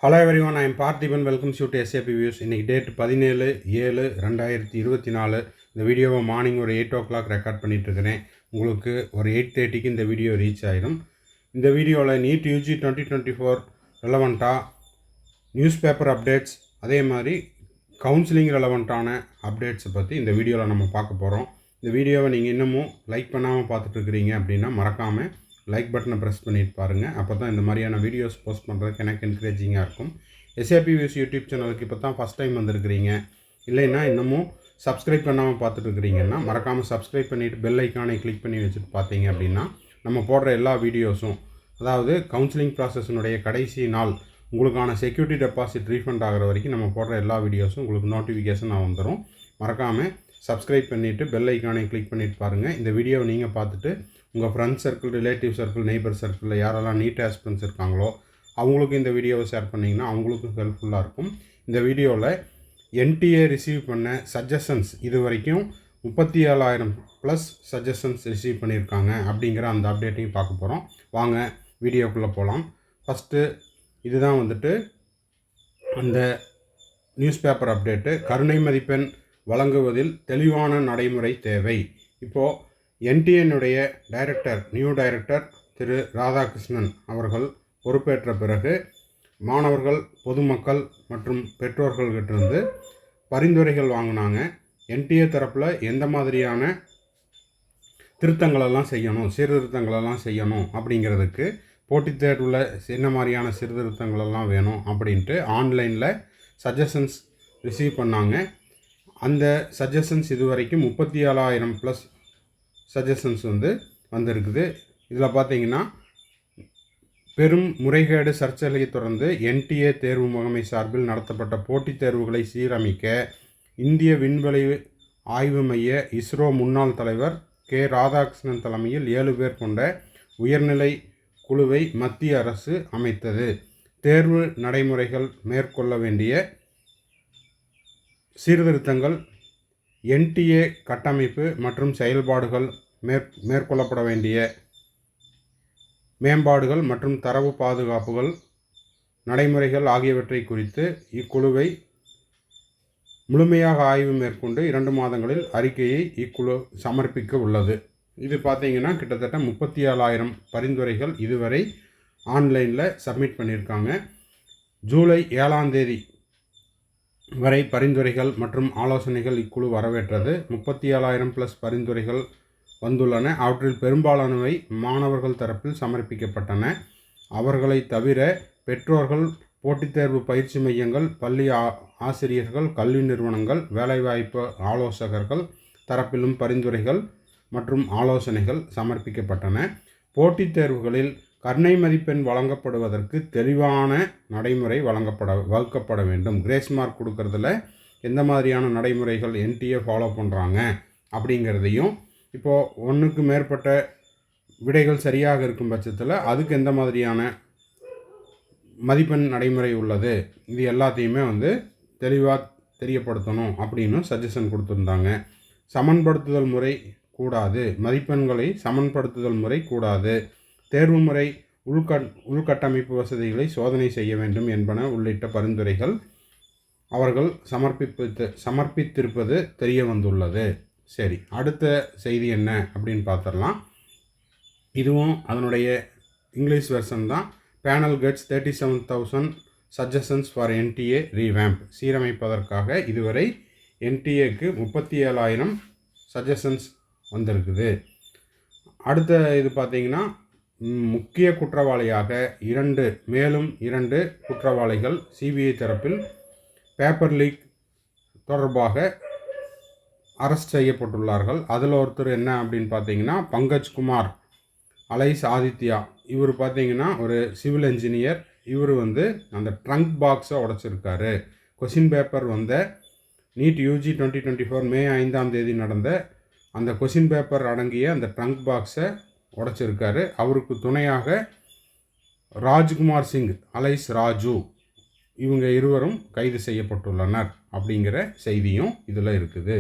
Hello everyone, I am Parthiban. Welcomes you to SAP views. இன்றைக்கி date 17/7/2024. இந்த வீடியோவை morning ஒரு 8 o'clock ரெக்கார்ட் பண்ணிகிட்ருக்கிறேன். உங்களுக்கு ஒரு 8:30க்கு இந்த வீடியோ ரீச் ஆகிடும். இந்த வீடியோவில் நீட் யூஜி 2024 ரெலவெண்ட்டாக நியூஸ் பேப்பர் அப்டேட்ஸ், அதே மாதிரி கவுன்சிலிங் ரெலவெண்ட்டான அப்டேட்ஸை பற்றி இந்த வீடியோவில் நம்ம பார்க்க போகிறோம். இந்த வீடியோவை நீங்கள் இன்னமும் லைக் பண்ணாமல் பார்த்துட்ருக்கிறீங்க அப்படின்னா மறக்காமல் லைக் பட்டனை ப்ரெஸ் பண்ணிட்டு பாருங்கள். அப்போ தான் இந்த மாதிரியான வீடியோஸ் போஸ்ட் பண்ணுறதுக்கு எனக்கு என்கரேஜிங்காக இருக்கும். எஸ்ஏபி வியூஸ் யூடியூப் சேனலுக்கு இப்போ தான் ஃபஸ்ட் டைம் வந்திருக்கிறீங்க, இல்லைன்னா இன்னமும் சப்ஸ்கிரைப் பண்ணாமல் பார்த்துட்ருக்கிறீங்கன்னா மறக்காமல் சப்ஸ்கிரைப் பண்ணிவிட்டு பெல் ஐக்கானை கிளிக் பண்ணி வச்சுட்டு பார்த்தீங்க அப்படின்னா நம்ம போடுற எல்லா வீடியோஸும், அதாவது கவுன்சிலிங் ப்ராசஸினுடைய கடைசி நாள் உங்களுக்கான செக்யூரிட்டி டெபாசிட் ரீஃபண்ட் ஆகிற வரைக்கும் நம்ம போடுற எல்லா வீடியோஸும் உங்களுக்கு நோட்டிஃபிகேஷனாக வந்துடும். மறக்காமல் சப்ஸ்கிரைப் பண்ணிவிட்டு பெல் ஐக்கானை கிளிக் பண்ணிவிட்டு பாருங்கள். இந்த வீடியோவை நீங்கள் பார்த்துட்டு உங்கள் friends circle, relative circle, neighbour சர்க்கிளில் யாரெல்லாம் நீட் ஆஸ்பிரன்ஸ் இருக்காங்களோ அவங்களுக்கு இந்த வீடியோவை ஷேர் பண்ணிங்கன்னா அவங்களுக்கும் ஹெல்ப்ஃபுல்லாக இருக்கும். இந்த வீடியோவில் என்டிஏ ரிசீவ் பண்ண சஜஷன்ஸ் இது வரைக்கும் 37,000+ சஜஷன்ஸ் ரிசீவ் பண்ணியிருக்காங்க அப்படிங்கிற அந்த அப்டேட்டையும் பார்க்க போகிறோம். வாங்க வீடியோக்குள்ளே போகலாம். ஃபஸ்ட்டு இதுதான் வந்துட்டு அந்த நியூஸ் பேப்பர் அப்டேட்டு. கருணை மதிப்பெண் வழங்குவதில் தெளிவான நடைமுறை தேவை. இப்போது என்டிஏனுடைய நியூ டைரக்டர் திரு ராதாகிருஷ்ணன் அவர்கள் பொறுப்பேற்ற பிறகு மாணவர்கள், பொதுமக்கள் மற்றும் பெற்றோர்கள்கிட்டருந்து பரிந்துரைகள் வாங்கினாங்க. என்டிஏ தரப்பில் எந்த மாதிரியான திருத்தங்களெல்லாம் செய்யணும், சீர்திருத்தங்களெல்லாம் செய்யணும் அப்படிங்கிறதுக்கு, போட்டித் தேர்வில் என்ன மாதிரியான சீர்திருத்தங்களெல்லாம் வேணும் அப்படின்ட்டு ஆன்லைனில் சஜஷன்ஸ் ரிசீவ் பண்ணாங்க. அந்த சஜஷன்ஸ் இது வரைக்கும் 37,000+ சஜஷன்ஸ் வந்திருக்குது. இதில் பார்த்தீங்கன்னா பெரும் முறைகேடு சர்ச்சைகளை தொடர்ந்து என்டிஏ தேர்வு முகமை சார்பில் நடத்தப்பட்ட போட்டித் தேர்வுகளை சீரமைக்க இந்திய விண்வெளி ஆய்வு மைய இஸ்ரோ முன்னாள் தலைவர் கே ராதாகிருஷ்ணன் தலைமையில் 7 பேர் கொண்ட உயர்நிலை குழுவை மத்திய அரசு அமைத்தது. தேர்வு நடைமுறைகள் மேற்கொள்ள வேண்டிய சீர்திருத்தங்கள், என்டிஏ கட்டமைப்பு மற்றும் செயல்பாடுகள், மேற்கொள்ளப்பட வேண்டிய மேம்பாடுகள் மற்றும் தரவு பாதுகாப்புகள் நடைமுறைகள் ஆகியவற்றை குறித்து இக்குழுவை முழுமையாக ஆய்வு மேற்கொண்டு 2 மாதங்களில் அறிக்கையை இக்குழு சமர்ப்பிக்க உள்ளது. இது பார்த்திங்கன்னா கிட்டத்தட்ட 37,000 பரிந்துரைகள் இதுவரை ஆன்லைனில் சப்மிட் பண்ணியிருக்காங்க. ஜூலை 7ஆம் தேதி வரை பரிந்துரைகள் மற்றும் ஆலோசனைகள் இக்குழு வரவேற்றது. 37,000+ பரிந்துரைகள் வந்துள்ளன. அவற்றில் பெரும்பாலானவை மாணவர்கள் தரப்பில் சமர்ப்பிக்கப்பட்டன. அவர்களை தவிர பெற்றோர்கள், போட்டித் தேர்வு பயிற்சி மையங்கள், பள்ளி ஆசிரியர்கள், கல்வி நிறுவனங்கள், வேலைவாய்ப்பு ஆலோசகர்கள் தரப்பிலும் பரிந்துரைகள் மற்றும் ஆலோசனைகள் சமர்ப்பிக்கப்பட்டன. போட்டித் தேர்வுகளில் கருணை மதிப்பெண் வழங்கப்படுவதற்கு தெளிவான நடைமுறை வகுக்கப்பட வேண்டும். கிரேஸ் மார்க் கொடுக்கறதுல எந்த மாதிரியான நடைமுறைகள் என்டிஏ ஃபாலோ பண்ணுறாங்க அப்படிங்கிறதையும், இப்போது 1க்கு மேற்பட்ட விடைகள் சரியாக இருக்கும் பட்சத்தில் அதுக்கு எந்த மாதிரியான மதிப்பெண் நடைமுறை உள்ளது, இது எல்லாத்தையுமே தெளிவாக தெரியப்படுத்தணும் அப்படின்னு சஜஷன் கொடுத்துருந்தாங்க. சமன்படுத்துதல் முறை கூடாது, மதிப்பெண்களை சமன்படுத்துதல் முறை கூடாது, தேர்வு முறை உள்கட்டமைப்பு வசதிகளை சோதனை செய்ய வேண்டும் என்பன உள்ளிட்ட பரிந்துரைகள் அவர்கள் சமர்ப்பித்திருப்பது தெரிய வந்துள்ளது. சரி, அடுத்த செய்தி என்ன அப்படின்னு பார்த்துடலாம். இதுவும் அதனுடைய இங்கிலீஷ் வெர்ஷன் தான். Panel gets 37,000 suggestions for NDA revamp. சீரமைப்பதற்காக இதுவரை என்டிஏக்கு 37,000 சஜஷன்ஸ் வந்திருக்குது. அடுத்த இது பார்த்திங்கன்னா முக்கிய குற்றவாளியாக மேலும் 2 குற்றவாளிகள் சிபிஐ தரப்பில் பேப்பர் லீக் தொடர்பாக அரெஸ்ட் செய்யப்பட்டுள்ளார்கள். அதில் ஒருத்தர் என்ன அப்படின்னு பார்த்தீங்கன்னா பங்கஜ்குமார் அலைஸ் ஆதித்யா. இவர் பார்த்தீங்கன்னா ஒரு சிவில் என்ஜினியர். இவர் அந்த ட்ரங்க் பாக்ஸை உடைச்சிருக்காரு. கொஷின் பேப்பர் நீட் யூஜி 2024 மே 5ஆம் தேதி நடந்த அந்த கொஷின் பேப்பர் அடங்கிய அந்த ட்ரங்க் பாக்ஸை உடைச்சிருக்காரு. அவருக்கு துணையாக ராஜ்குமார் சிங் அலைஸ் ராஜு, இவங்க இருவரும் கைது செய்யப்பட்டுள்ளனர் அப்படிங்கிற செய்தியும் இதில் இருக்குது.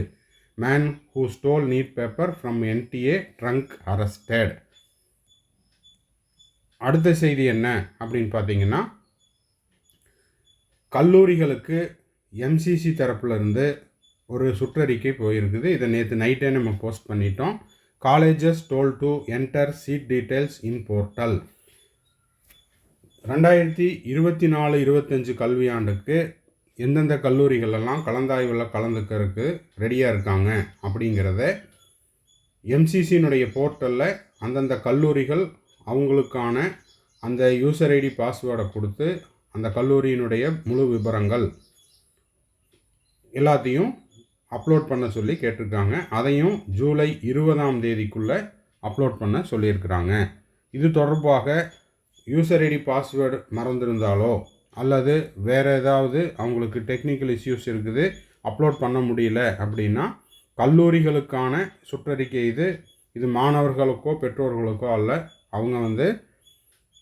Man who stole NEET paper from NTA trunk arrested. அடுத்த செய்தி என்ன அப்படின்னு பார்த்தீங்கன்னா கல்லூரிகளுக்கு எம்சிசி தரப்புலேருந்து ஒரு சுற்றறிக்கை போயிருக்குது. இதை நேற்று நைட்டே நம்ம போஸ்ட் பண்ணிட்டோம். Colleges told to enter seat details in portal. 2024-25 கல்வியாண்டுக்கு எந்தெந்த கல்லூரிகளெல்லாம் கலந்தாய்வில் கலந்துக்கிறதுக்கு ரெடியாக இருக்காங்க அப்படிங்கிறத எம்சிசியினுடைய போர்ட்டலில் அந்தந்த கல்லூரிகள் அவங்களுக்கான அந்த யூசர் ஐடி பாஸ்வேர்டை கொடுத்து அந்த கல்லூரியினுடைய முழு விவரங்கள் எல்லாத்தையும் அப்லோட் பண்ண சொல்லி கேட்டிருக்காங்க. அதையும் ஜூலை 20 அப்லோட் பண்ண சொல்லியிருக்கிறாங்க. இது தொடர்பாக யூசர் ஐடி பாஸ்வேர்டு மறந்துருந்தாலோ அல்லது வேறு ஏதாவது அவங்களுக்கு டெக்னிக்கல் இஷ்யூஸ் இருக்குது, அப்லோட் பண்ண முடியல அப்படின்னா கல்லூரிகளுக்கான சுற்றறிக்கை இது மாணவர்களுக்கோ பெற்றோர்களுக்கோ அல்ல. அவங்க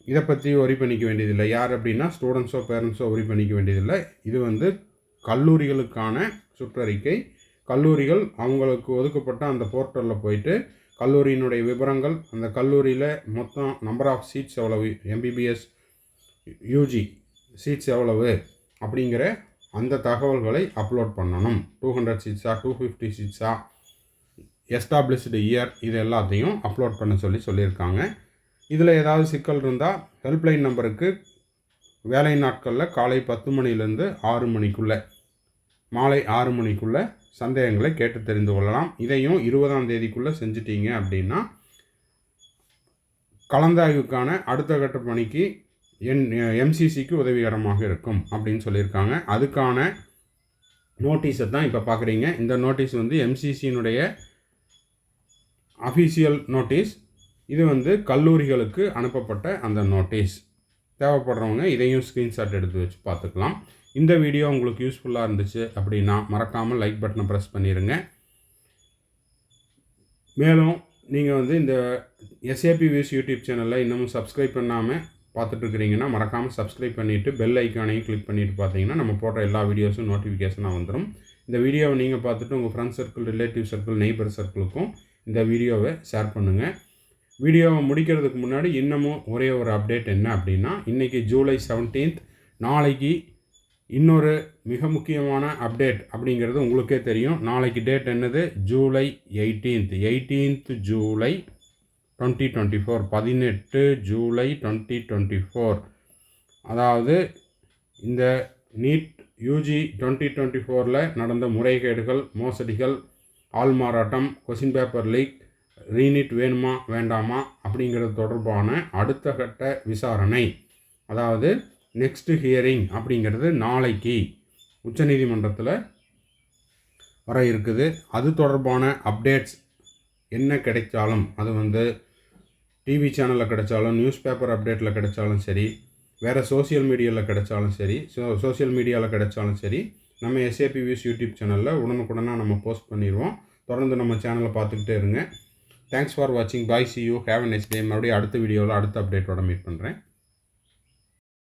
இதை பற்றி ஒரி பண்ணிக்க வேண்டியதில்லை. யார் அப்படின்னா ஸ்டூடெண்ட்ஸோ பேரண்ட்ஸோ ஒரி பண்ணிக்க வேண்டியதில்லை. இது கல்லூரிகளுக்கான சுற்றறிக்கை. கல்லூரிகள் அவங்களுக்கு ஒதுக்கப்பட்ட அந்த போர்ட்டலில் போயிட்டு கல்லூரியினுடைய விவரங்கள், அந்த கல்லூரியில் மொத்தம் நம்பர் ஆஃப் சீட்ஸ் எவ்வளவு, எம்பிபிஎஸ் யூஜி சீட்ஸ் எவ்வளவு அப்படிங்கிற அந்த தகவல்களை அப்லோட் பண்ணணும். 200 சீட்ஸா 250 சீட்ஸா, எஸ்டாப்ளிஷ்டு இயர், இது எல்லாத்தையும் அப்லோட் பண்ண சொல்லியிருக்காங்க. இதில் ஏதாவது சிக்கல் இருந்தால் ஹெல்ப்லைன் நம்பருக்கு வேலை நாட்களில் காலை 10 மணிலேருந்து 6 மணிக்குள்ளே, மாலை 6 மணிக்குள்ளே சந்தேகங்களை கேட்டு தெரிந்து கொள்ளலாம். இதையும் 20 செஞ்சிட்டீங்க அப்படின்னா கலந்தாய்வுக்கான அடுத்த கட்ட பணிக்கு எம்சிசிக்கு உதவிகரமாக இருக்கும் அப்படின்னு சொல்லியிருக்காங்க. அதுக்கான நோட்டீஸை தான் இப்போ பார்க்குறீங்க. இந்த நோட்டீஸ் எம்சிசியினுடைய அஃபீஷியல் நோட்டீஸ். இது கல்லூரிகளுக்கு அனுப்பப்பட்ட அந்த நோட்டீஸ். தேவைப்படுறவங்க இதையும் ஸ்க்ரீன்ஷாட் எடுத்து வச்சு பார்த்துக்கலாம். இந்த வீடியோ உங்களுக்கு யூஸ்ஃபுல்லாக இருந்துச்சு அப்படின்னா மறக்காமல் லைக் பட்டனை ப்ரெஸ் பண்ணிடுங்க. மேலும் நீங்கள் இந்த எஸ்ஏபி வியூஸ் யூடியூப் சேனலில் இன்னமும் சப்ஸ்கிரைப் பண்ணாமல் பார்த்துட்ருக்கிறீங்கன்னா மறக்காமல் சப்ஸ்கிரைப் பண்ணிவிட்டு பெல் ஐக்கானையும் கிளிக் பண்ணிவிட்டு பார்த்தீங்கன்னா நம்ம போடுற எல்லா வீடியோஸும் நோட்டிஃபிகேஷனாக வந்துடும். இந்த வீடியோவை நீங்கள் பார்த்துட்டு உங்கள் friends circle, relative circle, neighbour சர்க்கிளுக்கும் இந்த வீடியோவை ஷேர் பண்ணுங்கள். வீடியோவை முடிக்கிறதுக்கு முன்னாடி இன்னமும் ஒரே ஒரு அப்டேட் என்ன அப்படின்னா, இன்றைக்கி ஜூலை 17, நாளைக்கு இன்னொரு மிக முக்கியமான அப்டேட் அப்படிங்கிறது உங்களுக்கே தெரியும். நாளைக்கு டேட் என்னது? ஜூலை 18 ஜூலை 2024, 18 ஜூலை 2024. அதாவது இந்த நீட் யூஜி 2024 நடந்த முறைகேடுகள், மோசடிகள், ஆள்மாறாட்டம், கொஷின் பேப்பர் லீக், ரீநீட் வேணுமா வேண்டாமா அப்படிங்கிறது தொடர்பான அடுத்த கட்ட விசாரணை, அதாவது நெக்ஸ்ட் ஹியரிங் அப்படிங்கிறது நாளைக்கு உச்சநீதிமன்றத்தில் வர இருக்குது. அது தொடர்பான அப்டேட்ஸ் என்ன கிடைச்சாலும், அது டிவி சேனலில் கிடைச்சாலும், நியூஸ் பேப்பர் அப்டேட்டில் கிடைச்சாலும் சரி, வேறு சோசியல் மீடியாவில் கிடைச்சாலும் சரி, சோசியல் மீடியாவில் கிடைச்சாலும் சரி, நம்ம எஸ்ஏபி வியூஸ் யூடியூப் சேனலில் உடனுக்குடனாக நம்ம போஸ்ட் பண்ணிடுவோம். தொடர்ந்து நம்ம சேனலை பார்த்துக்கிட்டே இருங்க. தேங்க்ஸ் ஃபார் வாட்சிங். Bye, see you, have a nice day. மறுபடியும் அடுத்த வீடியோவில் அடுத்த அப்டேட்டோட மீட் பண்ணுறேன்.